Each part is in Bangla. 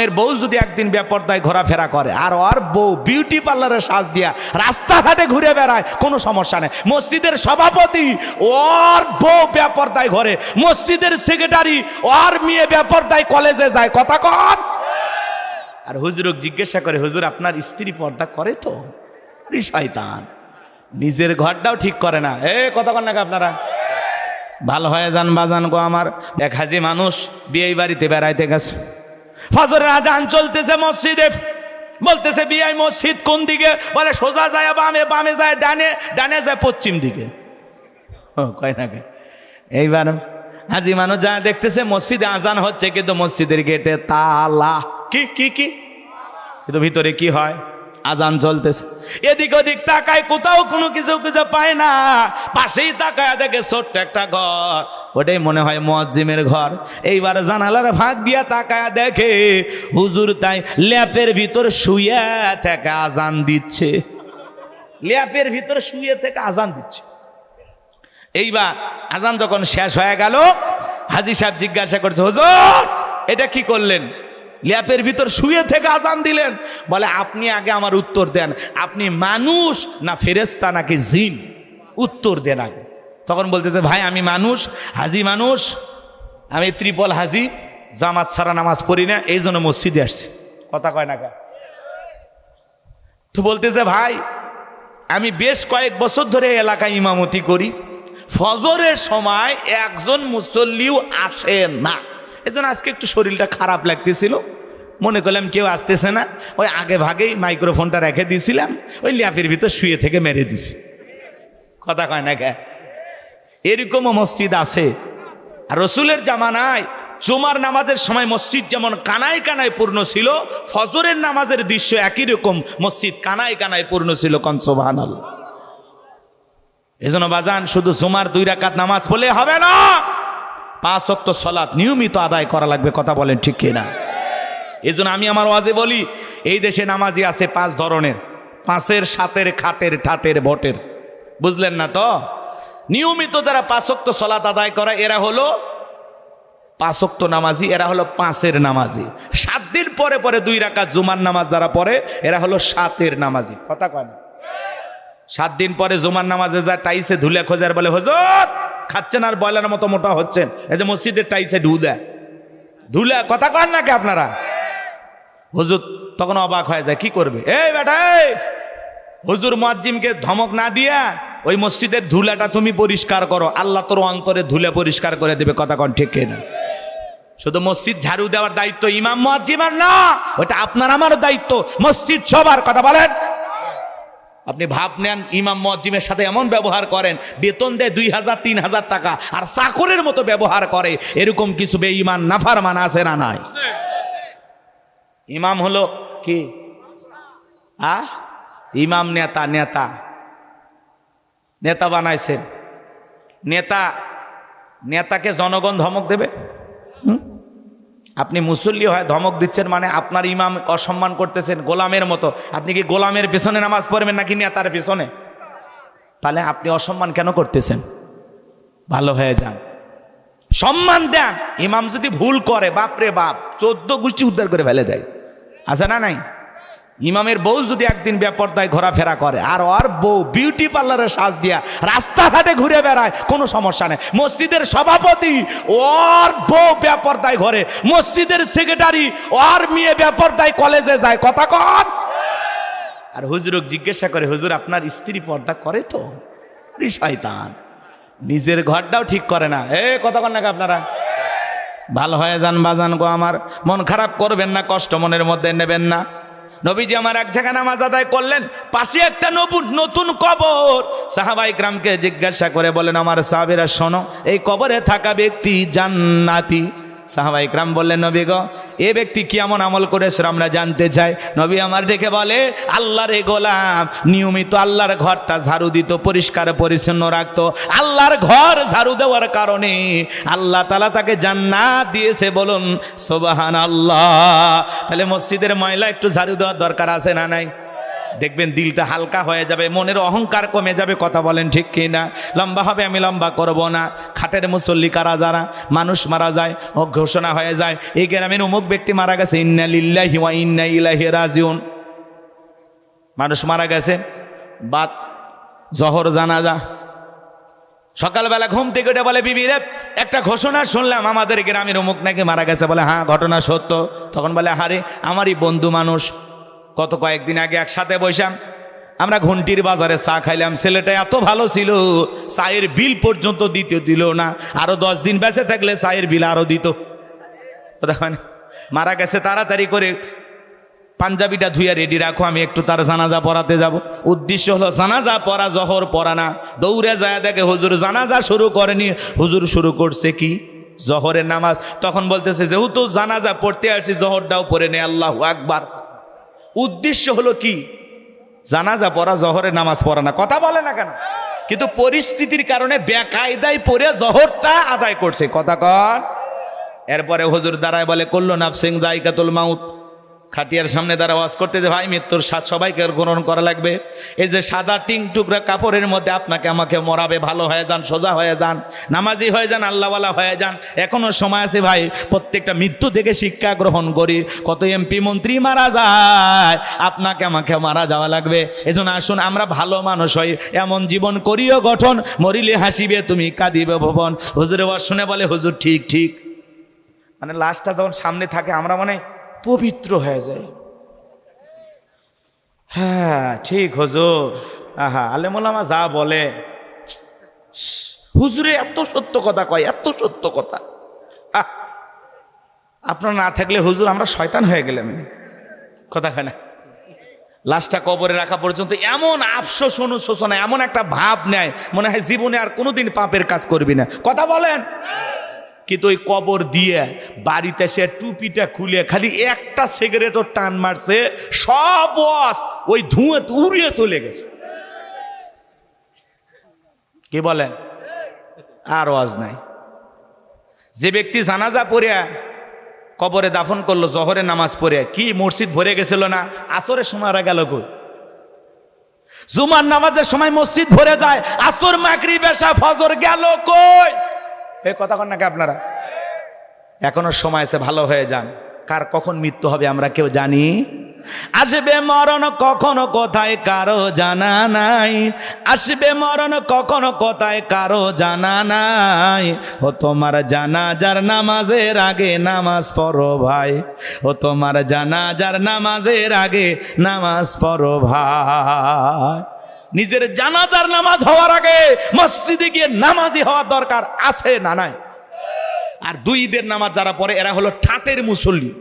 এর বউ যদি একদিন বেপরদায় ঘোরাফেরা করে আর ওর বউ বিউটি পার্লারে সাজ দিয়া রাস্তাঘাটে ঘুরে বেড়ায়, কোনো সমস্যা নেই। মসজিদের সভাপতি ওর বউ বেপরদায় ঘরে, মসজিদের সেক্রেটারি ওর মেয়ে বেপরদায় কলেজে যায়, কথা কন। আর হুজুরকে জিজ্ঞাসা করে, হুজুর আপনার স্ত্রী পর্দা করে তো? শয়তান, নিজের ঘরটাও ঠিক করে না। কথা কন নাকি আপনারা? ভালো হয়ে যান বাজান গো আমার। এক হাজি মানুষ বিয়ে বাড়িতে বেড়াইতে গেছে, ফজরের আজান চলতেছে মসজিদে, বলতেছে বিয়াই মসজিদ কোন দিকে? বলে সোজা যায় বামে, বামে যায় ডানে, ডানে যায় পশ্চিম দিকে। কয় নাকি? এইবার হাজি মানুষ যা দেখতেছে মসজিদে আজান হচ্ছে কিন্তু মসজিদের গেটে তালা। কি কি কি? কিন্তু ভিতরে কি হয়? আজান চলতেছে। এদিক ওদিক তাকায়, কোথাও কোনো কিছু কিছু পায় না। পাশেই তাকায় দেখে ছোট্ট একটা ঘর, ওটাই মনে হয় মুয়াজ্জিমের ঘর। এইবার জানালার ফাঁক দিয়া তাকায় দেখে হুজুর তাই ল্যাপের ভিতর শুয়ে থেকে আজান দিচ্ছে, ল্যাপের ভিতর শুয়ে থেকে আজান দিচ্ছে। এইবার আজান যখন শেষ হয়ে গেল, হাজি সাহেব জিজ্ঞাসা করছে, হুজুর এটা কি করলেন? ল্যাপের ভিতর শুয়ে থেকে আজান দিলেন। বলে আপনি আগে আমার উত্তর দেন, আপনি মানুষ না ফেরেশতা নাকি জিন? উত্তর দেন আগে। তখন বলতেছে, ভাই আমি মানুষ, হাজি মানুষ, আমি ত্রিপল হাজি, জামাত ছাড়া নামাজ পড়ি না, এই জন্য মসজিদে আসছি। কথা কয় না? তো বলতেছে, ভাই আমি বেশ কয়েক বছর ধরে এলাকায় ইমামতি করি, ফজরের সময় একজন মুসল্লিও আসে না, এজন্য আজকে একটু শরীরটা খারাপ লাগতেছিল, মনে করলাম কেউ আসতেছে না, ওই আগে ভাগেই মাইক্রোফোনটা রেখে দিয়েছিলাম, ওই ল্যাপের ভিতর শুয়ে থেকে মেরে দিছি। কথা কয় না? এরকমও মসজিদ আছে। আর রসুলের জামানায় জুমার নামাজের সময় মসজিদ যেমন কানায় কানায় পূর্ণ ছিল, ফজরের নামাজের দৃশ্য একই রকম, মসজিদ কানায় কানায় পূর্ণ ছিল। কোন সুবহানাল্লাহ। এজন্য বাজান শুধু জুমার 2 রাকাত নামাজ পড়লে হবে না, 5 ওয়াক্ত সালাত নিয়মিত আদায় করা লাগবে। কথা বলেন ঠিক কিনা? এজন্য আমি আমার ওয়াজে বলি, এই দেশে নামাজি আছে 5 ধরনের, 5-এর 7-এর খাটের ঠাটের বটের, বুঝলেন না তো? নিয়মিত যারা 5 ওয়াক্ত সালাত আদায় করে এরা হলো 5 ওয়াক্ত নামাজি, এরা হলো 5-এর নামাজি। 7 দিন পরে পরে 2 রাকাত জুমার নামাজ যারা পড়ে এরা হলো 7-এর নামাজি। কথা কয় না? 7 দিন পরে জুমার নামাজে যা টাইসে ধুলে খোঁজার বলে, হুজুর খাচ্ছেন আর বয়লার মতো মোটা হচ্ছেন, এই যে মসজিদের টাইসে ধুলে। কথা কন নাকি আপনারা? হুজুর তখন অবাক হয়ে যায়, কি করবে? এই বেটা, হুজুর মুয়াজ্জিমকে ধমক না দিয়া ওই মসজিদের ধুলাটা তুমি পরিষ্কার করো, আল্লাহ তোর অন্তরে ধুলে পরিষ্কার করে দেবে। কথা কন ঠিক কিনা? শুধু মসজিদ ঝাড়ু দেওয়ার দায়িত্ব ইমাম মুয়াজ্জিমের না, ওটা আপনার আমার দায়িত্ব, মসজিদ সবার। কথা বলেন। আপনি ভাব নেন ইমাম মুয়াজ্জিমের সাথে এমন ব্যবহার করেন, বেতন দেয় 2000-3000 টাকা আর চাকরের মতো ব্যবহার করে, এরকম কিছু বেঈমান নাফরমান আছে না নাই? ইমাম হলো কি? ইমাম নেতা, নেতা নেতা বানাইছেন। নেতাকে জনগণ ধমক দেবে? আপনি মুসল্লি হয় ধমক দিচ্ছেন মানে আপনার ইমাম অসম্মান করতেছেন, গোলামের মতো। আপনি কি গোলামের পেছনে নামাজ পড়বেন নাকি নেতার পেছনে? তাহলে আপনি অসম্মান কেন করতেছেন? ভালো হয়ে যান, সম্মান দেন। ইমাম যদি ভুল করে, বাপরে বাপ 14 গোষ্ঠী উদ্ধার করে ফেলে দেয়, আছে না নাই? ইমামের বউ যদি একদিন বেপরদায় ঘোরাফেরা করে আর ওর বউ বিউটি পার্লারে সাজ দিয়া রাস্তাঘাটে ঘুরে বেড়ায়, কোনো সমস্যা নেই। মসজিদের সভাপতি ওর বউ বেপরদায় ঘরে, মসজিদের সেক্রেটারি ওর মেয়ে বেপরদায় কলেজে যায়। কথা কন। আর হুজুরকে জিজ্ঞাসা করে, হুজুর আপনার স্ত্রী পর্দা করে তো? শয়তান, নিজের ঘরটাও ঠিক করে না। কথা কন নাকি আপনারা? ভালো হয়ে যান বাজান গো আমার। মন খারাপ করবেন না, কষ্ট মনের মধ্যে নেবেন না। নবীজি আমার এক জায়গায় নামাজ আদায় করলেন, পাশে একটা নতুন কবর। সাহাবায়ে কেরামকে জিজ্ঞাসা করে বলেন, আমার সাহাবীরা শোনো, এই কবরে থাকা ব্যক্তি জান্নাতি। সাহাবায়ে কেরাম বললেন, নবী গো এ ব্যক্তি কি এমন আমল করেছে আমরা জানতে চাই। নবী আমার দেখে বলে, আল্লাহর গোলাম নিয়মিত আল্লাহর ঘরটা ঝাড়ু দিত, পরিষ্কার পরিচ্ছন্ন রাখতো। আল্লাহর ঘর ঝাড়ু দেওয়ার কারণে আল্লাহ তাআলা তাকে জান্নাত দিয়েছে। বলুন সুবহানাল্লাহ। তাহলে মসজিদের ময়লা একটু ঝাড়ু দেওয়ার দরকার আছে না নাই? দেখবেন দিলটা হালকা হয়ে যাবে, মনের অহংকার কমে যাবে। কথা বলেন ঠিক কি না? লম্বা হবে, আমি লম্বা করব না। খাটের মুসল্লি কারা যারা মানুষ মারা যায় ও ঘোষণা হয়ে যায় এই গ্রামের অমুক ব্যক্তি মারা গেছে, ইন্না লিল্লাহি ওয়া ইন্না ইলাইহি রাজিউন। মানুষ মারা গেছে, বাত জহর জানাজা। সকালবেলা ঘুম থেকে উঠে বলে, বিবি রে একটা ঘোষণা শুনলাম আমাদের গ্রামের অমুক নাকি মারা গেছে। বলে হ্যাঁ ঘটনা সত্য। তখন বলে হারে আমারই বন্ধু মানুষ, গত কয়েকদিন আগে একসাথে বসলাম, আমরা ঘন্টির বাজারে চা খাইলাম, ছেলেটা এত ভালো ছিল চায়ের বিল পর্যন্ত দিতে দিল না, আরো 10 দিন বেঁচে থাকলে চায়ের বিল আরো দিত। দেখেন মারা গেছে, তাড়াতাড়ি করে পাঞ্জাবিটা ধুইয়া রেডি রাখো, আমি একটু তার জানাজা পড়াতে যাব। উদ্দেশ্য হলো জানাজা পড়া, জহর পড়া না। দৌড়ে যায় দেখে হুজুর জানাজা শুরু করেনি, হুজুর শুরু করছে কি জহরের নামাজ। তখন বলতেছে যেহেতু জানাজা পড়তে আসছি জহরটাও পড়ে নে, আল্লাহু আকবার। উদ্দেশ্য হলো কি জানাজা পড়া, জহরের নামাজ পড়া না। কথা বলে না কেন? কিন্তু পরিস্থিতির কারণে বেকায়দায় পড়ে জহরটা আদায় করছে। কথা কন। এরপরে হুজুর দাঁড়ায় বলে কুল্লু নাফসিন যায়কাতুল মাউত। খাটিয়ার সামনে দ্বারা ওয়াজ করতে যে ভাই মৃত্যুর স্বাদ সবাইকে গ্রহণ করা লাগবে। এই যে সাদা টিং টুকরা কাপড়ের মধ্যে আপনাকে আমাকে মরাবে, ভালো হয়ে যান, সোজা হয়ে যান, নামাজি হয়ে যান, আল্লাহওয়ালা হয়ে যান। এখনো সময় আছে ভাই, প্রত্যেকটা মৃত্যু থেকে শিক্ষা গ্রহণ করি। কত এমপি মন্ত্রী মারা যায়, আপনাকে আমাকে মারা যাওয়া লাগবে। এজন্য আসুন আমরা ভালো মানুষ হই, এমন জীবন করিও গঠন, মরিলে হাসিবে তুমি কাঁদিবে ভুবন। হুজুরের ওয়াজ শুনে বলে হুজুর ঠিক ঠিক। মানে লাশটা যখন সামনে থাকে আমরা মানে পবিত্র হয়ে যায়। হ্যাঁ ঠিক হুজুর, আহা আলেম ওলামা যা বলে, হুজুরে এত সত্য কথা কয়, এত সত্য কথা। আপনার না থাকলে হুজুর আমরা শয়তান হয়ে গেলাম। কথা হয় না? লাশটা কবরে রাখা পর্যন্ত এমন আফসোস অনুশোচনা, এমন একটা ভাব নেয় মনে হয় জীবনে আর কোনোদিন পাপের কাজ করবি না। কথা বলেন। কিন্তু ওই কবর দিয়ে বাড়িতে সে টুপিটা খুলে খালি একটা সিগারেটও টান মারছে, সব ওয়াজ ওই ধুঁয়ে উড়িয়ে চলে গেছে। কি বলেন? আর ওয়াজ নাই। যে ব্যক্তি জানাজা পড়ে কবরে দাফন করলো, জহরের নামাজ পড়ে, কি মসজিদ ভরে গেছিল না? আসরের সময় ওরা গেল কই? জুমার নামাজের সময় মসজিদ ভরে যায়, আসর মাগরিব এশা ফজর গেল কই? এই কথা কন নাকি আপনারা? এখনো সময় আছে, ভালো হয়ে যান। কার কখন মৃত্যু হবে আমরা কেউ জানি? আসবে মরণ কখনো কোথায় কারো জানা নাই, আসবে মরণ কখনো কোথায় কারো জানা নাই। ও তোমার জানাজার নামাজের আগে নামাজ পড়ো ভাই, ও তোমার জানাজার নামাজের আগে নামাজ পড়ো ভাই। নিজের জানাজার নামাজ হওয়ার আগে মসজিদে গিয়ে নামাজি হওয়ার দরকার আছে না নাই? আর 2 ঈদের নামাজ যারা পড়ে এরা হলো ঠাটের মুসল্লি,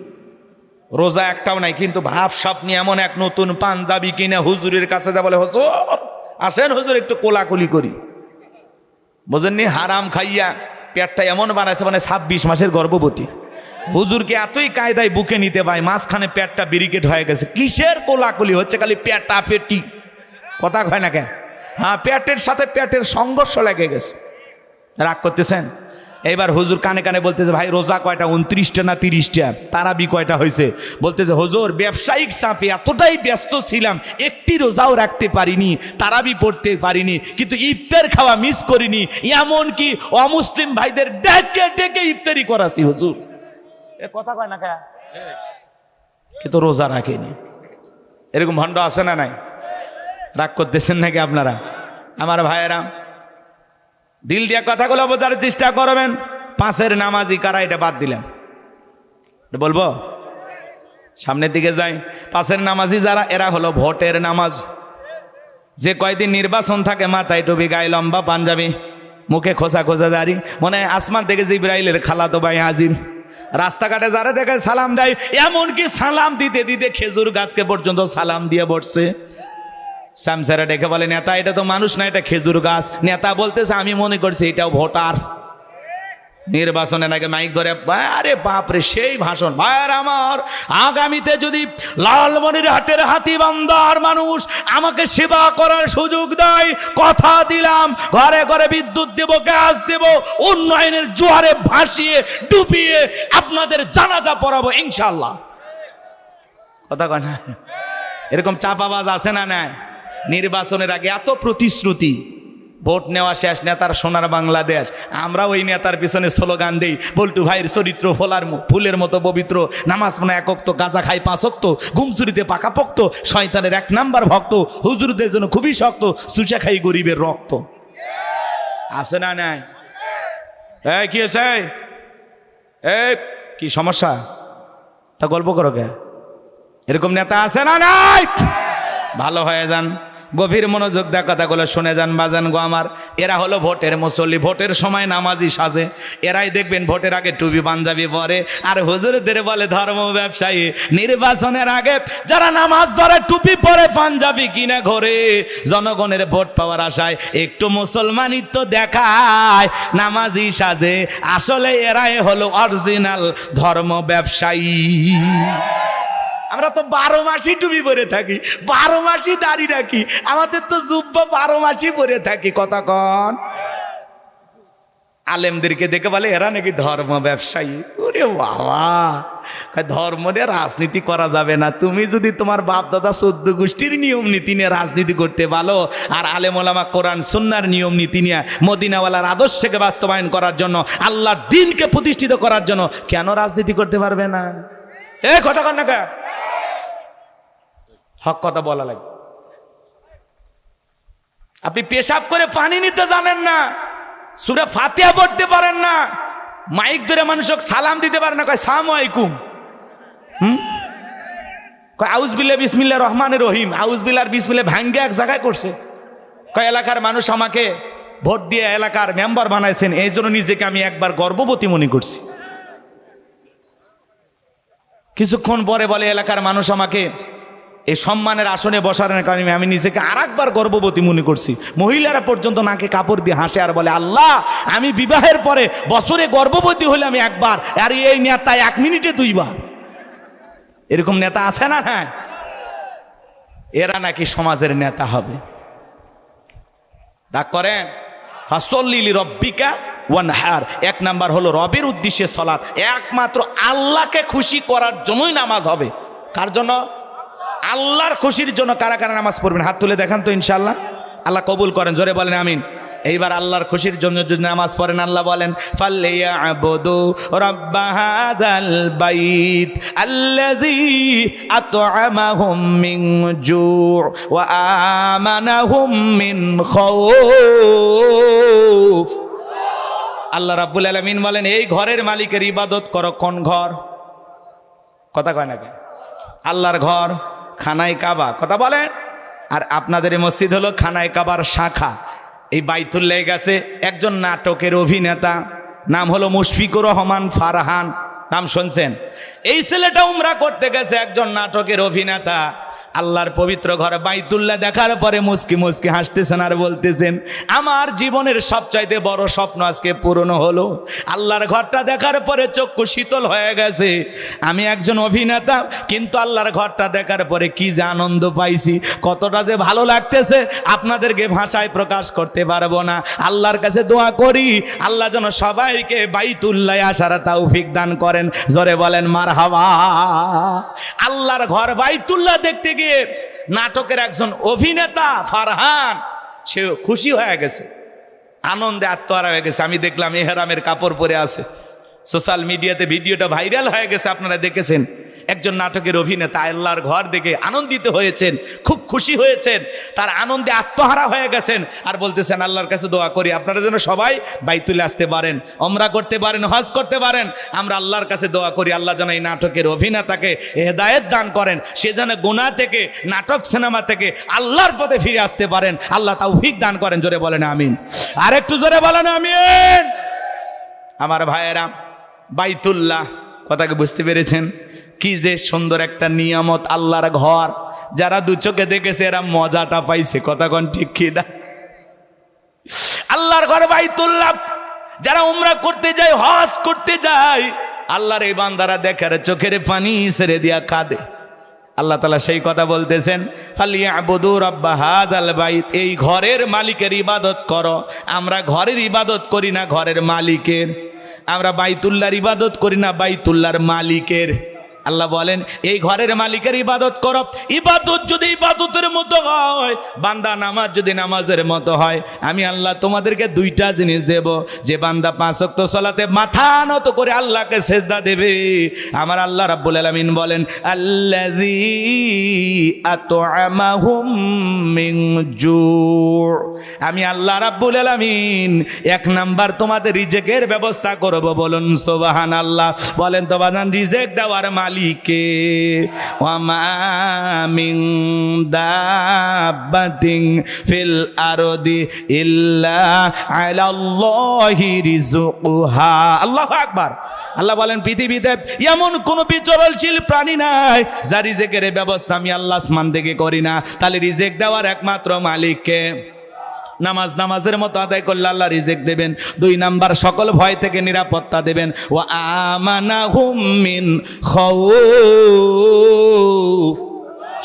রোজা একটাও নাই, কিন্তু ভাবসাপ নিয়ে এমন এক নতুন পাঞ্জাবি কিনে হুজুরের কাছে যা বলে হুজুর আসেন হুজুর একটু কোলাকুলি করি। বোঝেননি? হারাম খাইয়া পেটটা এমন বানাইছে মানে 26 মাসের গর্ভবতী। হুজুরকে এতই কায়দায় বুকে নিতে পায়, মাঝখানে পেটটা ব্যারিকেড হয়ে গেছে। কিসের কোলাকুলি হচ্ছে? খালি পেটা পেটি। কথা কয় না কেন? হ্যাঁ, পেটের সাথে পেটের সংঘর্ষ লেগে গেছে। রাগ করতেছেন? এবার হুজুর কানে কানে বলতেছে ভাই রোজা কয়টা? 29টা না 30টা? তারাবি কয়টা হয়েছে? বলতেছে হুজুর ব্যবসায়িক চাপে এতটাই ব্যস্ত ছিলাম একটি রোজাও রাখতে পারিনি, তারাবি পড়তে পারিনি, কিন্তু ইফতার খাওয়া মিস করিনি। এমন কি অমুসলিম ভাইদের ডেকে ডেকে ইফতারি করাছি হুজুর। এ কথা কয় না কে? কিন্তু রোজা রাখেনি। এরকম ভণ্ড আছে না নাই? রাগ করতেছেন নাকি আপনারা? আমার ভাইয়েরা দিল দিয়া কথাগুলো বোঝার চেষ্টা করবেন। 5-এর নামাজি কারা এটা বাদ দিলেন? বলবো সামনের দিকে যাই। 5-এর নামাজি যারা, এরা হলো ভোটের নামাজ। যে কয়দিন নির্বাচন থাকে মাথায় টুপি, গায়ে লম্বা পাঞ্জাবি, মুখে খোসা খোসা দাড়ি, মনে হয় আসমান থেকে জিবরাইলের খালাতো ভাই হাজির। রাস্তাঘাটে যারা দেখে সালাম দেয়, এমনকি সালাম দিতে দিতে খেজুর গাছকে পর্যন্ত সালাম দিয়ে বসছে। সামসারা ডেকে বলে নেতা এটা তো মানুষ না, এটা খেজুর গাছ। নেতা বলতেছে আমি মনে করছি এটাও ভোটার। নির্বাচনে নাকি মাইক ধরে, আরে বাপরে সেই ভাষণ। ভাইয়ের আমার, আগামীতে যদি লালমনিরহাটের হাতীবান্ধার মানুষ আমাকে সেবা করার সুযোগ দেয়, কথা দিলাম ঘরে ঘরে বিদ্যুৎ দেব, গ্যাস দেব, উন্নয়নের জোয়ারে ভাসিয়ে ডুবিয়ে আপনাদের জানাজা পড়াবো ইনশাআল্লাহ। কথা কয় না? এরকম চাপাবাজ আছে না নাই? নির্বাচনের আগে এত প্রতিশ্রুতি, ভোট নেওয়া শেষ, নেতার সোনার বাংলাদেশ। আমরা ওই নেতার পিছনে স্লোগান দেই, বল্টু ভাইয়ের চরিত্র ফুলের মতো পবিত্র, নামাজ পড়া এক ওয়াক্ত, গাঁজা খাই 5 ওয়াক্ত, ঘুমচুরিতে পাকাপোক্ত, শয়তানের 1 নাম্বার ভক্ত, হুজুরদের জন্য খুবই শক্ত, সুচা খাই গরিবের রক্ত। আছে না নাই? এই কি হয়েছে? এই কি সমস্যা? তা গল্প করো কে? এরকম নেতা আছে না নাই? ভালো হয়ে যান, গভীর মনোযোগ দিয়ে কথাগুলো শুনে যান বাজান গো আমার। এরা হলো ভোটের মুসল্লি, ভোটের সময় নামাজি সাজে। এরাই দেখবেন ভোটের আগে টুপি পাঞ্জাবি পরে, আর হুজুরদের বলে ধর্ম ব্যবসায়ী। নির্বাচনের আগে যারা নামাজ ধরে, টুপি পরে, পাঞ্জাবি কিনে ঘরে, জনগণের ভোট পাওয়ার আশায় একটু মুসলমানিত্ব দেখায়, নামাজি সাজে। আসলে এরাই হলো অরিজিনাল ধর্ম ব্যবসায়ী। আমরা তো 12 মাসই টুপি পরে থাকি, 12 মাসই দাড়ি রাখি, আমাদের তো জুব্বা 12 মাসই পরে থাকি। কথা কন। আলেমদেরকে দেখে বলে এরা নাকি ধর্ম ব্যবসায়ী। ওরে বাবা, ধর্ম নিয়ে রাজনীতি করা যাবে না। তুমি যদি তোমার বাপ দাদা 14 গোষ্ঠীর নিয়ম নীতি নিয়ে রাজনীতি করতে ভালো, আর আলেম ওলামা কোরআন সুন্নাহর নিয়ম নীতি নিয়ে মদিনাওয়ালার আদর্শকে বাস্তবায়ন করার জন্য, আল্লাহর দ্বীনকে প্রতিষ্ঠিত করার জন্য কেন রাজনীতি করতে পারবে না? এ কথা কন না, হক কথা বলা লাগে। আপনি পেশাব করে পানি নিতে জানেন না, সূরা ফাতিহা পড়তে পারেন না, মাইক ধরে মানুষকে সালাম দিতে পারেন না, কয় সালামু আলাইকুম, কয় আউযুবিল্লাহি বিসমিল্লাহির রহমানির রহিম, আউযুবিল্লাহ আর বিসমিল্লাহ ভাঙ্গে এক জায়গায় করছে। কয় এলাকার মানুষ আমাকে ভোট দিয়ে এলাকার মেম্বার বানাইছেন, এই জন্য নিজেকে আমি একবার গর্ববতী মনে করছি। কিছুক্ষণ পরে বলে এলাকার মানুষ আমাকে এই সম্মানের আসনে বসানোর কারণে আমি নিজেকে আরেকবার গর্ভবতী মনে করছি। মহিলারা পর্যন্ত নাকে কাপড় দিয়ে হাসে আর বলে আল্লাহ, আমি বিবাহের পরে বছরে গর্ভবতী হলে আমি একবার, আর এই নেতা 1 মিনিটে 2 বার। এরকম নেতা আছে না? হ্যাঁ, এরা নাকি সমাজের নেতা হবে। রাগ করেন। ফাসল্লি লিরাব্বিকা ওয়ানহার, 1 নাম্বার হলো রবের উদ্দেশ্যে সালাত, একমাত্র আল্লাহকে খুশি করার জন্যই নামাজ হবে। কার জন্য? আল্লাহর খুশির জন্য। কারা কারা নামাজ পড়বেন হাত তুলে দেখান তো, ইনশাআল্লাহ আল্লাহ কবুল করেন, জোরে বলেন আমিন। এইবার আল্লাহর খুশির জন্য যদি নামাজ পড়েন, আল্লাহ বলেন ফালইয়াবুদু রাব্বা হাযাল বাইত আল্লাযী আত'আমাহুম মিন জু' ওয়া আমানাহুম মিন খাউফ। আল্লাহ রাব্বুল আলামিন বলেন এই ঘরের মালিকের ইবাদত করো। কোন ঘর? কথা কয় না কেন? আল্লাহর ঘর, খানায় কাবা। কথা বলেন। আর আপনাদের এই মসজিদ হলো খানায় কাবার শাখা। এই বাইতুল্লাহ গেছে একজন নাটকের অভিনেতা, নাম হলো মুশফিকুর রহমান ফারহান, নাম শুনছেন? এই ছেলেটা উমরা করতে গেছে, একজন নাটকের অভিনেতা। আল্লাহর পবিত্র ঘর বাইতুল্লাহ দেখার পরে মুস্কি মুস্কি হাসতেছেন আর বলতেছেন আমার জীবনের সবচাইতে বড় স্বপ্ন আজকে পূরণ হলো। আল্লাহর ঘরটা দেখার পরে চক্ষু শীতল হয়ে গেছে। আমি একজন অভিনেতা, কিন্তু আল্লাহর ঘরটা দেখার পরে কি যে আনন্দ পাইছি, কতটা যে ভালো লাগতেছে আপনাদেরকে ভাষায় প্রকাশ করতে পারবো না। আল্লাহর কাছে দোয়া করি আল্লাহ যেন সবাইকে বাইতুল্লাহ আসার তৌফিক দান করেন, জোরে বলেন মারহাবা। আল্লাহর ঘর বাইতুল্লাহ দেখতে গিয়ে নাটকের একজন অভিনেতা ফারহান, সে খুশি হয়ে গেছে, আনন্দে আত্মহারা হয়ে গেছে। আমি দেখলাম এহরামের কাপড় পরে আছে, সোশ্যাল মিডিয়াতে ভিডিওটা ভাইরাল হয়ে গেছে, আপনারা দেখেছেন। একজন নাটকের অভিনেতা আল্লাহর ঘর দেখে আনন্দিত হয়েছেন, খুব খুশি হয়েছেন, তার আনন্দে আত্মহারা হয়ে গেছেন আর বলতেছেন আল্লাহর কাছে দোয়া করি আপনারা যেন সবাই বাইতুল্লাহ আসতে পারেন, ওমরা করতে পারেন, হজ করতে পারেন। আমরা আল্লাহর কাছে দোয়া করি আল্লাহ যেন এই নাটকের অভিনেতাকে হেদায়েত দান করেন, সে যেন গুনাহ থেকে, নাটক সিনেমা থেকে আল্লাহর পথে ফিরে আসতে পারেন, আল্লাহ তৌফিক দান করেন, জোরে বলেন আমিন। আর একটু জোরে বলেন আমিন। আমার ভাইয়েরা, বাইতুল্লাহ কথাকে বুঝতে পেরেছেন? কি যে সুন্দর একটা নিয়ামত আল্লাহর ঘর। যারা 2 চোখে দেখেছে এরা মজাটা পাইছে, কথা কোন ঠিক কি না? আল্লাহর ঘর বাইতুল্লাহ, যারা উমরা করতে যায়, হজ করতে যায়, আল্লাহর এই বান্দারা দেখার চোখের পানি ছেড়ে দিয়া কাঁদে। আল্লাহ তাআলা সেই কথা বলতেছেন ফালিয়াবুদু রাব্বা হাযাল বাইত, এই ঘরের মালিকের ইবাদত করো। আমরা ঘরের ইবাদত করি না, ঘরের মালিকের। আমরা বাইতুল্লাহর ইবাদত করি না, বাইতুল্লাহর মালিকের। আল্লাহ বলেন এই ঘরের মালিকের ইবাদত করো, ইবাদত যদি ইবাদতের মতো হয়, বান্দা নামাজ যদি নামাজের মতো হয়, আমি আল্লাহ তোমাদেরকে দুইটা জিনিস দেব। যে বান্দা 5 ওয়াক্ত সালাতে মাথা নত করে আল্লাহকে সেজদা দেবে, আমার আল্লাহ রাব্বুল আলামিন বলেন আল্লাযী আত'আমাহুম মিন জু', আমি আল্লাহ রাব্বুল আলামিন 1 নাম্বার তোমাদের রিজেকের ব্যবস্থা করব। বলুন সুবহানাল্লাহ। বলেন তো বাজান, রিজেক দেওয়ার মালিকে ওয়া মা মিন দাব্বাতিন ফিল আরদি ইল্লা আলাল্লাহি রিজকুহা। আল্লাহু আকবার। আল্লাহ বলেন পৃথিবীতে এমন কোন বিচরণশীল প্রাণী নাই যার রিজেকের ব্যবস্থা আমি আল্লাহ আসমান থেকে করি না। তাহলে রিজেক দেওয়ার একমাত্র মালিককে। নামাজের মতো আদায় করলে আল্লাহ রিজেক দেবেন। 2 নাম্বার, সকল ভয় থেকে নিরাপত্তা দেবেন। ওয়া আমানাহুম মিন খাউফ,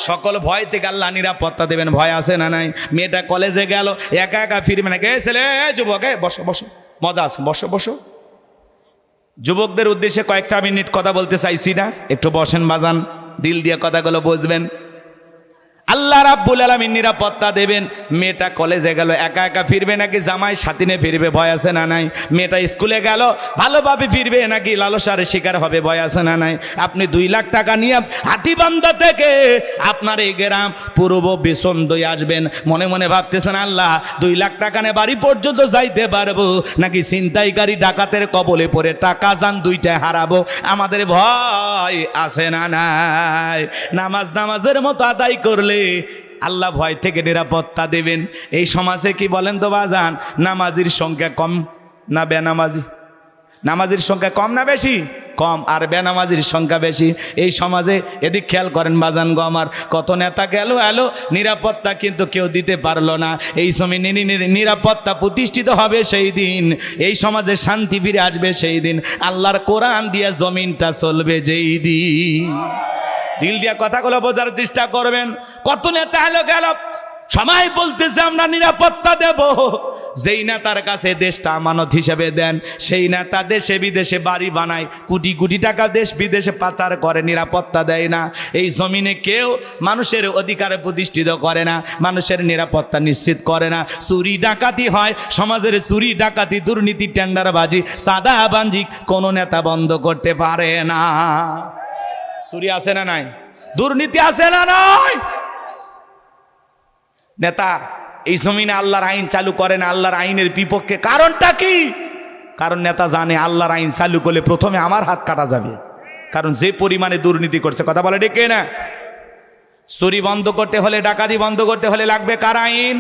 সকল ভয় থেকে আল্লাহ নিরাপত্তা দেবেন। ভয় আছে না নাই? মেয়েটা কলেজে গেল, একা একা ফিরবে না। কে ছেলে, যুবক, বসো বসো, মজা আছে, বসো বসো। যুবকদের উদ্দেশ্যে কয়েকটা মিনিট কথা বলতে চাইছি না, একটু বসেন বাজান, দিল দিয়ে কথাগুলো বুঝবেন। আল্লাহ রাব্বুল আলামিন নিরাপত্তা দেবেন। মেয়েটা কলেজে গেল, একা একা ফিরবে নাকি জামাই সাথী নিয়ে ফিরবে? ভয় আছে না নাই? মেয়েটা স্কুলে গেল, ভালোভাবে ফিরবে নাকি লালসার শিকার হবে? ভয় আছে না নাই? আপনি 2 লাখ টাকা নিয়ে হাতিবান্ধা থেকে আপনার এই গ্রাম পূর্ব বিসন্দই আসবেন, মনে মনে ভাবতেছেন আল্লাহ 2 লাখ টাকা নিয়ে বাড়ি পর্যন্ত যাইতে পারবো নাকি ছিনতাইকারী ডাকাতের কবলে পড়ে টাকা যান 2টাই হারাবো? আমাদের ভয় আছে না নাই? নামাজের মতো আদায় করলে আল্লাহ ভয় থেকে নিরাপত্তা দেবেন। এই সমাজে কি বলেন তো বাজান, নামাজির সংখ্যা কম না বেনামাজি? নামাজির সংখ্যা কম না বেশি? কম। আর বেনামাজির সংখ্যা বেশি। এই সমাজে এদিক খেয়াল করেন বাজান গো আমার, কত নেতা গেল এলো, নিরাপত্তা কিন্তু কেউ দিতে পারলো না। এই সময় নিরাপত্তা প্রতিষ্ঠিত হবে সেই দিন, এই সমাজে শান্তি ফিরে আসবে সেই দিন, আল্লাহর কোরআন দিয়ে জমিনটা চলবে যেই দিন। দিল দিয়া কথাগুলো বোঝার চেষ্টা করবেন। কত নেতা এলো গেল, সবাই বলতেছে আমরা নিরাপত্তা দেব। যেই নেতার কাছে দেশটা আমানত হিসেবে দেন, সেই নেতা দেশে বিদেশে বাড়ি বানায়, কোটি কোটি টাকা দেশ বিদেশে পাচার করে, নিরাপত্তা দেয় না। এই জমিনে কেউ মানুষের অধিকার প্রতিষ্ঠিত করে না, মানুষের নিরাপত্তা নিশ্চিত করে না। চুরি ডাকাতি হয়, সমাজের চুরি ডাকাতি, দুর্নীতি, টেন্ডারবাজি, সাদাবাজি কোনো নেতা বন্ধ করতে পারে না। চুরি আছে না নাই? দুর্নীতি আছে না নাই? নেতা এই জমিনে আল্লাহর আইন চালু করে না, আল্লাহর আইনের বিপক্ষে। কারণটা কি? কারণ নেতা জানে আল্লাহর আইন চালু করলে প্রথমে আমার হাত কাটা যাবে, কারণ যে পরিমাণে দুর্নীতি করছে। কথা বলে ডেকে না? চুরি বন্ধ করতে হলে, ডাকাতি বন্ধ করতে হলে লাগবে কার আইন?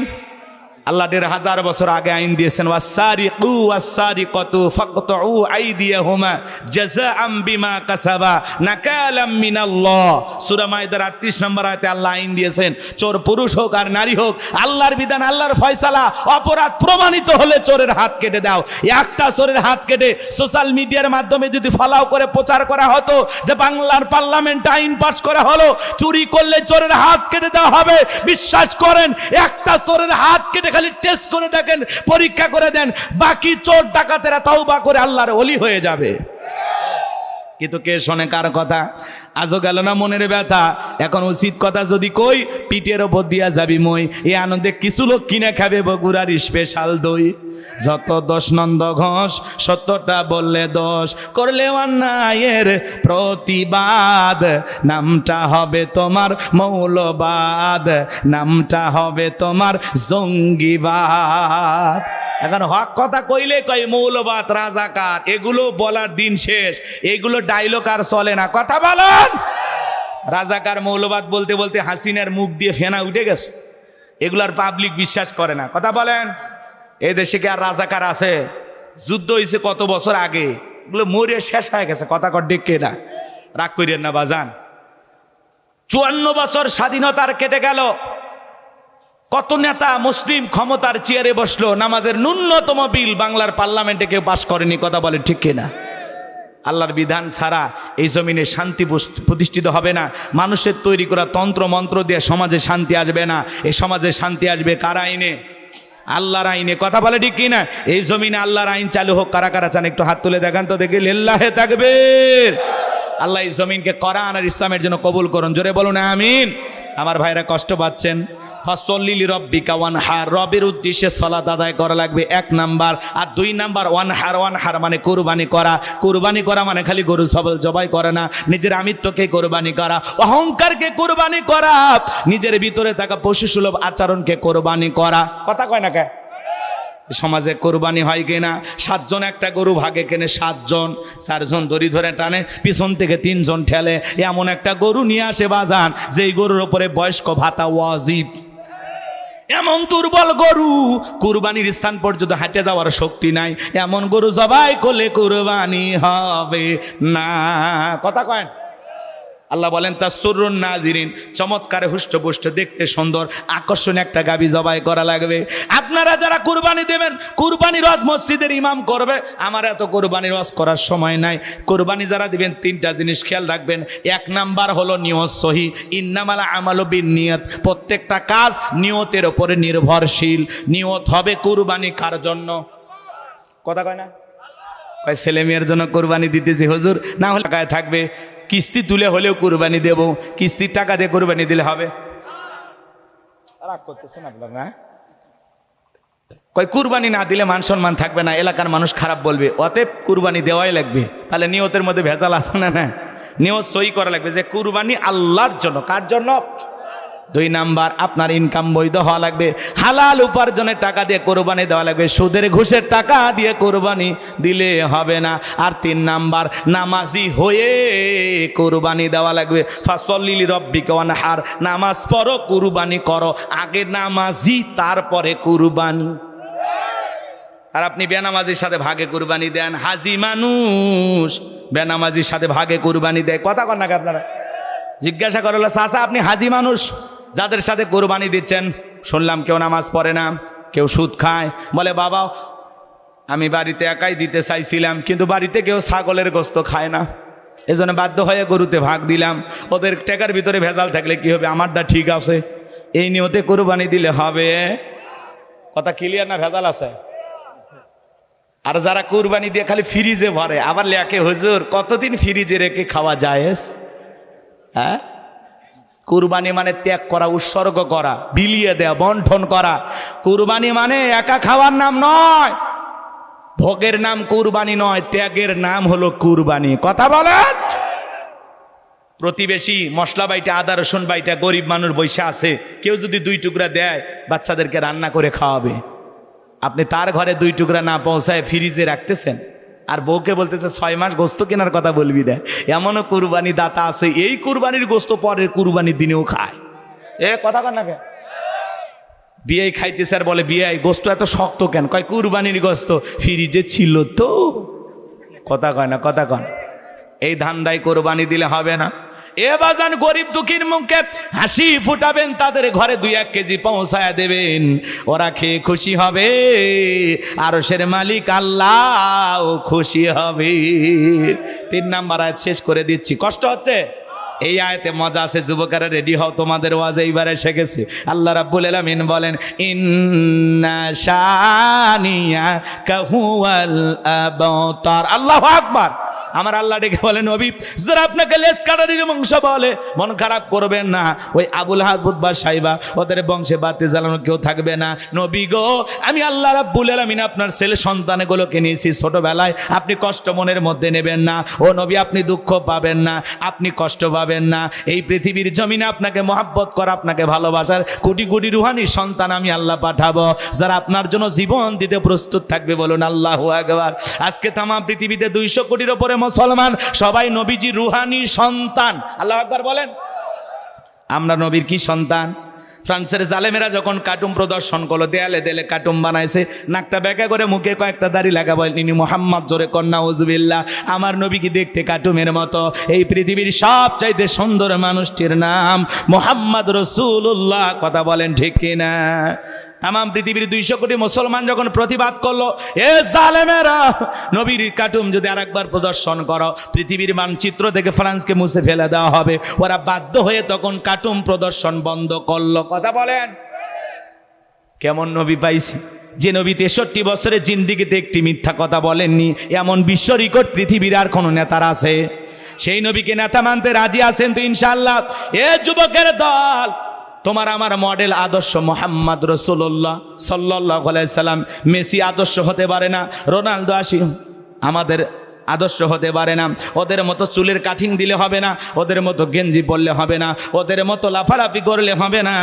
আল্লাহ 1500 বছর আগে আইন দিয়েছেন, ওয়াসারিকু ওয়াসারিকাতু ফাকতাউ আইদিয়াহুমা জাযাআম বিমা কাসাবা নাকালাম মিনাল্লাহ। সূরা মাইদার 38 নম্বর আয়াতে আল্লাহ আইন দিয়েছেন, চোর পুরুষ হোক আর নারী হোক, আল্লাহর বিধান, আল্লাহর ফয়সালা, অপরাধ প্রমাণিত হলে চোরের হাত কেটে দাও। একটা চোরের হাত কেটে সোশ্যাল মিডিয়ার মাধ্যমে যদি ফলাও করে প্রচার করা হতো যে বাংলার পার্লামেন্ট আইন পাস করা হলো, চুরি করলে চোরের হাত কেটে দেওয়া হবে, বিশ্বাস করেন একটা চোরের হাত কেটে খালি টেস্ট করে দেখেন, পরীক্ষা করে দেন, বাকি চোর ডাকাতেরা তওবা করে আল্লাহর ওলি হয়ে যাবে। কিন্তু কে শোনে কার কথা? আজও গেল না মনের ব্যথা। এখন উচিত কথা যদি কই, পিঠের ওপর দিয়া যাবি মই। এই আনন্দে কিছু লোক কিনে খাবে বগুড়ার স্পেশাল দই। যত দোষ নন্দ ঘোষ, সত্যটা বললে দোষ, করলে অন্যায়ের প্রতিবাদ, নামটা হবে তোমার মৌলবাদ, নামটা হবে তোমার জঙ্গিবাদ। এখন হক কথা কইলে কই মৌলবাদ, রাজাকার, এগুলো বলার দিন শেষ। এগুলো ডায়লগ আর চলে না। কথা বলেন। রাজাকার মৌলবাদ বলতে বলতে হাসিনার মুখ দিয়ে ফেনা উঠে গেছে, এগুলার পাবলিক বিশ্বাস করে না। কথা বলেন। এই দেশে কি আর রাজাকার আছে? যুদ্ধ হয়েছে কত বছর আগে, এগুলো মরে শেষ হয়ে গেছে। কথা কর ডেকে না, রাগ করিয়েন না বাজান। 54 বছর স্বাধীনতার কেটে গেল, কত নেতা মুসলিম ক্ষমতার চেয়ারে বসলো, নামাজের ন্যূনতম বিল বাংলার পার্লামেন্টে কেউ পাশ করেনি। কথা বলে ঠিক কিনা? আল্লাহর বিধান ছাড়া এই জমিনে শান্তি প্রতিষ্ঠিত হবে না। মানুষের তৈরি করা তন্ত্র মন্ত্র দিয়ে সমাজে শান্তি আসবে না। এই সমাজে শান্তি আসবে কার আইনে? আল্লাহর আইনে। কথা বলে ঠিক কিনা? এই জমিনে আল্লাহর আইন চালু হোক। কারা কারা চান একটু হাত তুলে দেখান তো দেখি। লিল্লাহে তাকবীর। আল্লাহ এই জমিনকে কোরআন আর ইসলামের জন্য কবুল করুন, জোরে বলুন আমিন। আমার ভাইরা কষ্ট পাচ্ছেন, ফাসল্লি লিরাব্বিকা ওয়ানহার, রবের উদ্দেশ্যে সালাত আদায় করা লাগবে 1 নাম্বার। আর 2 নাম্বার ওয়ানহার মানে কুরবানি করা। কুরবানি করা মানে খালি গরু জবাই করে না, নিজের আমিত্বকে কুরবানি করা, অহংকারকে কুরবানি করা, নিজের ভিতরে থাকা পশুসুলভ আচরণকে কুরবানি করা। কথা কয় না কে? সমাজে কোরবানি হয় কিনা? 7 জন একটা গরু ভাগে কেনে, 7 জন, 4 জন দড়ি ধরে টানে, পিছন থেকে 3 জন ঠেলে, এমন একটা গরু নিয়ে আসে বাজান যেই গরুর ওপরে বয়স্ক ভাতা ওয়াজিব। এমন দুর্বল গরু, কুরবানির স্থান পর্যন্ত হাঁটে যাওয়ার শক্তি নাই, এমন গরু জবাই করলে কুরবানি হবে না। কথা কয়? আল্লাহ বলেন তাসরুন নাযিরিন, চমৎকার হুষ্টপুষ্ট দেখতে সুন্দর আকর্ষণীয় একটা গাবি জবাই করা লাগবে। আপনারা যারা কুরবানি দেবেন, কুরবানি রজ মসজিদের ইমাম করবে, আমার এত কুরবানি রজ করার সময় নাই। কুরবানি যারা দিবেন 3টা জিনিস খেয়াল রাখবেন। 1 নাম্বার হলো নিয়ত সহি, ইন্নামাল আমালু বিন্নিয়াত, প্রত্যেকটা কাজ নিয়তের উপরে নির্ভরশীল। নিয়ত হবে কুরবানি কার জন্য? কথা কয় না? কয় ছেলে মেয়ের জন্য কুরবানি দিতেছি হুজুর, না হলে টাকায় থাকবে, কিস্তি তুলে হলেও কুরবানি দেব, কিস্তির টাকা দিয়ে কুরবানি দিলে হবে? রাগ করতেছেন আপনারা না? কয় কুরবানি না দিলে মান সম্মান থাকবে না, এলাকার মানুষ খারাপ বলবে, অতএব কুরবানি দেওয়াই লাগবে। তাহলে নিয়তের মধ্যে ভেজাল আছে না? না, নিয়ত সই করা লাগবে যে কুরবানি আল্লাহর জন্য। কার জন্য? 2 নাম্বার, আপনার ইনকাম বৈধ হওয়া লাগবে, হালাল উপার্জনের টাকা দিয়ে কোরবানি দেওয়া লাগবে, সুদের ঘুষের টাকা দিয়ে কোরবানি দিলে হবে না। আর 3 নাম্বার, নামাজি হয়ে কোরবানি দেওয়া লাগবে। ফাসল্লি লিরাব্বিকা ওয়ানহার, নামাজ পড়ো, কুরবানি করো, আগে নামাজি তারপরে কুরবানি। আর আপনি বেনামাজির সাথে ভাগে কুরবানি দেন, হাজি মানুষ বেনামাজির সাথে ভাগে কুরবানি দেয়। কথা কন না আপনারা? জিজ্ঞাসা করলো, চাচা আপনি হাজি মানুষ, যাদের সাথে কোরবানি দিচ্ছেন শুনলাম কেউ নামাজ পড়ে না, কেউ সুদ খায়। বলে বাবা আমি বাড়িতে একাই দিতে চাইছিলাম, কিন্তু বাড়িতে কেউ ছাগলের গোস্ত খায় না, এজন্য বাধ্য হয়ে গরুতে ভাগ দিলাম। ওদের টাকার ভিতরে ভেজাল থাকলে কি হবে? আমারটা ঠিক আছে, এই নিয়তে কোরবানি দিলে হবে। কথা ক্লিয়ার না? ভেজাল আছে। আর যারা কোরবানি দিয়ে খালি ফ্রিজে ভরে, আবার লেখে হুজুর কতদিন ফ্রিজে রেখে খাওয়া যায়? হ্যাঁ, কুরবানি মানে ত্যাগ করা, উৎসর্গ করা, বিলিয়ে দেওয়া, বন্টন করা। কুরবানি মানে একা খাওয়ার নাম নয়, ভোগের নাম কুরবানি নয়, ত্যাগের নাম হলো কুরবানি। কথা বলেন? প্রতিবেশী মশলা বাইটা, আদা রসুন বাইটা, গরিব মানুষ বসে আছে, কেউ যদি 2 টুকরা দেয় বাচ্চাদেরকে রান্না করে খাওয়াবে, আপনি তার ঘরে 2 টুকরা না পৌঁছায় ফ্রিজে রাখতেছেন, আর বউকে বলতেছে 6 মাস গোস্ত কেনার কথা বলবি না। এমনও কুরবানি দাতা আছে, এই কুরবানির গোস্ত পরের কুরবানির দিনেও খায়। কথা কন না কেন? বিয়ে খাইতেছে আর বলে বিয়ে গোস্ত এত শক্ত কেন? কয় কুরবানির গোস্ত ফ্রিজে ছিল তো। কথা কয় না? কথা কন? এই ধান্দায় কোরবানি দিলে হবে না। এ বাজান, গরিব দুঃখীর মুখে হাসি ফুটাবেন, তাদের ঘরে 2-1 কেজি পৌঁছায় দেবেন, ওরা খেয়ে খুশি হবে, আরশের মালিক আল্লাহ খুশি হবে। 3 নাম্বার আয়াত শেষ করে দিচ্ছি, কষ্ট হচ্ছে? এই আয়াতে মজা আছে, যুবকেরা রেডি হও, তোমাদের ওয়াজে এইবারে এসে গেছে। আল্লাহ রাব্বুল আলামিন বলেন ইন্না শানিয়াকা হুয়াল আবতার। আল্লাহু আকবার। আমার আল্লাহ ডেকে বলেন নবী, যারা আপনাকে লেজ কাটারির বংশ বলে মন খারাপ করবেন না, ওই আবুল হাবুদ্বার সাইবা ওদের বংশে বাতি জ্বালানো কেউ থাকবে না। নবী গো, আমি আল্লাহ রাব্বুল আলামিন আপনার ছেলে সন্তানগুলোকে নিয়েছি ছোটবেলায়, আপনি কষ্ট মনের মধ্যে নেবেন না। ও নবী, আপনি দুঃখ পাবেন না, আপনি কষ্ট পাবেন না। এই পৃথিবীর জমিনে আপনাকে মহাব্বত করা, আপনাকে ভালোবাসার কোটি কোটি রুহানি সন্তান আমি আল্লাহ পাঠাবো, যারা আপনার জন্য জীবন দিতে প্রস্তুত থাকবে। বলুন আল্লাহু আকবার। আজকে তামাম পৃথিবীতে 200 কোটির ওপরে মুসলমান, সবাই নবীজি রুহানি সন্তান। আল্লাহু আকবার বলেন। আমরা নবীর কি সন্তান? ফ্রান্সের জালেমেরা যখন কার্টুন প্রদর্শন করলো, দেয়ালে দেয়ালে কার্টুন বানাইছে, নাকটা বেঁকা করে মুখে কয়েকটা দাড়ি লাগাবো, ইনি মুহাম্মদ, জোরে কন্যা উজবিল্লাহ। আমার নবী কি দেখতে কার্টুনের মতো? এই পৃথিবীর সবচাইতে সুন্দর মানুষটির নাম মুহাম্মদ রাসূলুল্লাহ। কথা বলেন ঠিক কিনা? তামাম পৃথিবীর 200 কোটি মুসলমান যখন প্রতিবাদ করলো, এ জালেমেরা, নবীর কার্টুন যদি আরেকবার প্রদর্শন করো, পৃথিবীর মানচিত্র থেকে ফ্রান্সকে মুছে ফেলে দেওয়া হবে, ওরা বাধ্য হয়ে তখন কার্টুন প্রদর্শন বন্ধ করলো। কথা বলেন? কেমন নবী পাইছি, যে নবী 63 বছরের জিন্দিগিতে একটি মিথ্যা কথা বলেননি, এমন বিশ্ব রেকর্ড পৃথিবীর আর কোনো নেতার আছে? সেই নবীকে নেতা মানতে রাজি আছেন তো ইনশাআল্লাহ? এ যুবকের দল, তোমার আমার মডেল আদর্শ মোহাম্মদ রসুল্লাহ সাল্লাল্লাহু আলাইহি সাল্লাম। মেসি আদর্শ হতে পারে না, রোনালদো আসি আমাদের আদর্শ হতে পারে না। ওদের মতো চুলের কাটিং দিলে হবে না, ওদের মতো গেঞ্জি পরলে হবে না, ওদের মতো লাফালাফি করলে হবে না।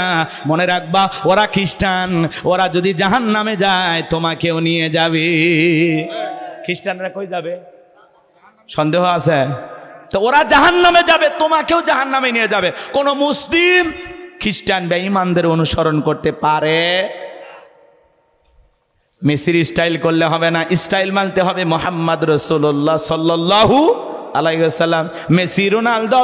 মনে রাখবা, ওরা খ্রিস্টান, ওরা যদি জাহান্নামে যায় তোমাকেও নিয়ে যাবে। খ্রিস্টানরা কই যাবে? সন্দেহ আছে? তো ওরা জাহান্নামে যাবে, তোমাকেও জাহান্নামে নিয়ে যাবে। কোন মুসলিম খ্রিস্টান বেঈমানদের অনুসরণ করতে পারে? মেসির স্টাইল করলে হবে না, স্টাইল মানতে হবে মোহাম্মদ রাসূলুল্লাহ সাল্লাল্লাহু আলাইহি ওয়াসাল্লাম। মেসি, রোনালদো,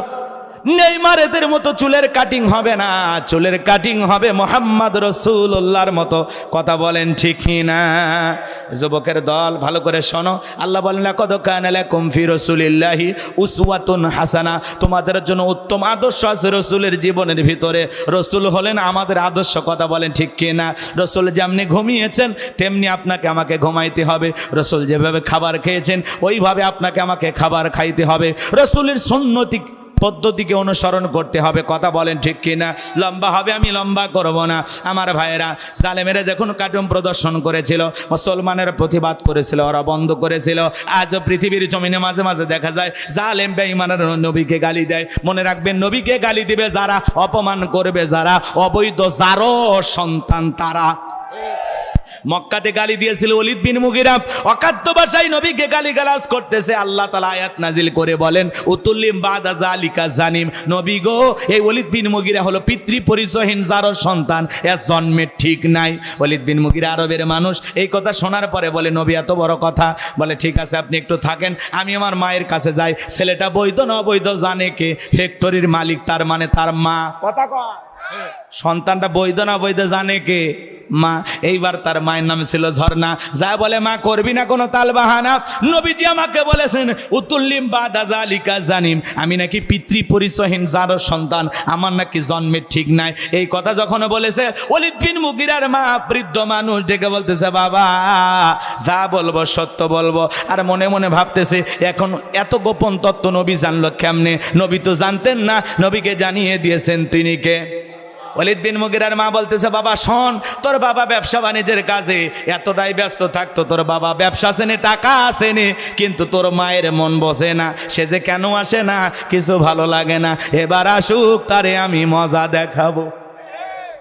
নেইমার এদের মতো চুলের কাটিং হবে না, চুলের কাটিং হবে মোহাম্মদ রাসূলুল্লাহর মতো। কথা বলেন ঠিক কি না? যুবকের দল ভালো করে শোনো, আল্লাহ বলেন লাকাদ কানা লাকুম ফি রাসূলিল্লাহি উসওয়াতুন হাসানা, তোমাদের জন্য উত্তম আদর্শ আছে রাসূলের জীবনের ভিতরে। রাসূল হলেন আমাদের আদর্শ। কথা বলেন ঠিক কি না? রাসূল যেমনি ঘুমিয়েছেন তেমনি আপনাকে আমাকে ঘুমাইতে হবে। রাসূল যেভাবে খাবার খেয়েছেন ওইভাবে আপনাকে আমাকে খাবার খাইতে হবে। রাসূলের সুন্নতি পদ্ধতিকে অনুসরণ করতে হবে। কথা বলেন ঠিক কিনা? লম্বা হবে, আমি লম্বা করব না। আমার ভাইয়েরা, জালেমেরা যখন কার্টুন প্রদর্শন করেছিল, মুসলমানের প্রতিবাদ করেছিল, ওরা বন্ধ করেছিল। আজও পৃথিবীর জমিনে মাঝে মাঝে দেখা যায় জালেম বেঈমানের নবীকে গালি দেয়। মনে রাখবেন, নবীকে গালি দিবে যারা, অপমান করবে যারা, অবৈধ যারও সন্তান তারা। মক্কাতে গালি দিয়েছিল ওলীদ বিন মুগিরা, অকাদ্য ভাষায় নবীকে গালিগালাজ করতেছে। আল্লাহ তাআলা আয়াত নাজিল করে বলেন উতুল্লিম বাদা যালিকা জানিম, নবী গো, এই ওলীদ বিন মুগিরা হলো পিতৃ পরিচয়হীন যারও সন্তান, এর জন্মের ঠিক নাই। ওলীদ বিন মুগিরা আরবের মানুষ। এই কথা শোনার পরে বলে, নবী এত বড় কথা? বলে ঠিক আছে, আপনি একটু থাকেন, আমি আমার মায়ের কাছে যাই। ছেলেটা বৈধ না অবৈধ জানে কে? ফ্যাক্টরির মালিক, তার মানে তার মা। কথা কয়, সন্তানটা বৈধ না বৈধ জানে কে? মা। এইবার তার মায়ের নাম ছিল ঝর্ণা। যা বলে, মা করবি না কোনো তালবাহানা, নবীজি আমাকে বলেছেন উতুল্লিম বাদা যালিকা জানিম, আমি নাকি পিতৃ পরিচয়হীন যারও সন্তান, আমার নাকি জন্মের ঠিক নাই। এই কথা যখন বলেছে, ওলীদ বিন মুগিরার মা বৃদ্ধ মানুষ ডেকে বলতেছে, বাবা যা বলবো সত্য বলবো। আর মনে মনে ভাবতেছে, এখন এত গোপন তত্ত্ব নবী জানলো কেমনে? নবী তো জানতেন না, নবীকে জানিয়ে দিয়েছেন তিনি কে? ওলীদ বিন মুগিরার মা বলতেছে, বাবা শোন, তোর বাবা ব্যবসা বাণিজ্যের কাজে এতটাই ব্যস্ত থাকতো, তোর বাবা ব্যবসা আসেনি, টাকা আসেনি, কিন্তু তোর মায়ের মন বসে না। সে যে কেন আসে না, কিছু ভালো লাগে না। এবার আসুক, তারে আমি মজা দেখাবো।